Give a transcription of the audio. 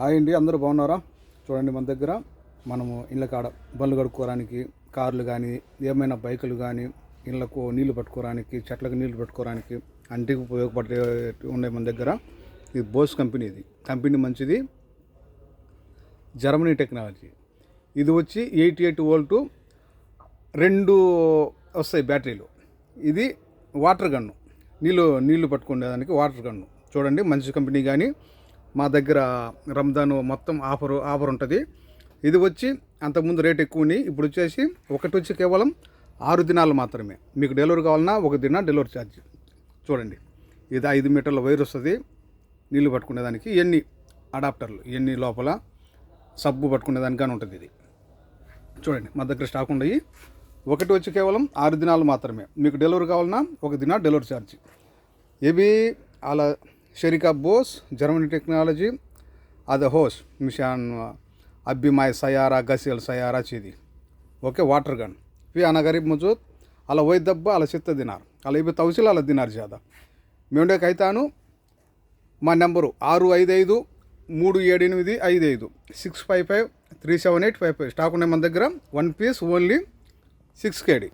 Hi అండి, అందరూ బాగున్నారా? చూడండి, మన దగ్గర మనము ఇళ్ళ కాడ బండ్లు కడుక్కోవడానికి, కార్లు కానీ, ఏమైనా బైకులు కానీ, ఇళ్ళకు నీళ్లు పట్టుకోవడానికి, చెట్లకు నీళ్లు పట్టుకోవడానికి అంటికి ఉపయోగపడే ఉన్నాయి మన దగ్గర. ఇది బోస్ కంపెనీ. ఇది కంపెనీ మంచిది, జర్మనీ టెక్నాలజీ. ఇది వచ్చి 88 వోల్టు 2 వస్తాయి బ్యాటరీలు. ఇది వాటర్ గన్ను, నీళ్లు పట్టుకునేదానికి వాటర్ గన్ను. చూడండి, మంచి కంపెనీ. కానీ మా దగ్గర రంజాన్ మొత్తం ఆఫర్ ఉంటుంది. ఇది వచ్చి అంతకుముందు రేట్ ఎక్కువని, ఇప్పుడు వచ్చేసి ఒకటి వచ్చి కేవలం 6 దినాలు మాత్రమే. మీకు డెలివరీ కావాలన్నా 1 దిన డెలివరీ ఛార్జ్. చూడండి, ఇది 5 మీటర్ల వైర్ వస్తుంది నీళ్లు పట్టుకునేదానికి. ఇవన్నీ అడాప్టర్లు, ఇవన్నీ లోపల సబ్బు పట్టుకునేదానికి కానీ ఉంటుంది. ఇది చూడండి, మా దగ్గర స్టాక్ ఉన్నాయి. ఒకటి వచ్చి కేవలం 6 దినాలు మాత్రమే. మీకు డెలివరీ కావాలన్నా 1 దిన డెలివరీ ఛార్జ్. ఇవి అలా షెరికా బోస్ జర్మనీ టెక్నాలజీ అది హోస్ మిషన్ अभी माय सयारा गसील सयारा चीदी ओके वाटर गन फिर आना गरीब मौजूद अला वही दब्बा अला 7 दिनार अला इవి तवसील अला दिनार ज़्यादा मेंडे कైతాను మా నెంబరు 65537855 655 37855 స్టాక్ ఉన్నాయి మన దగ్గర. 1 పీస్ ఓన్లీ 6 KD.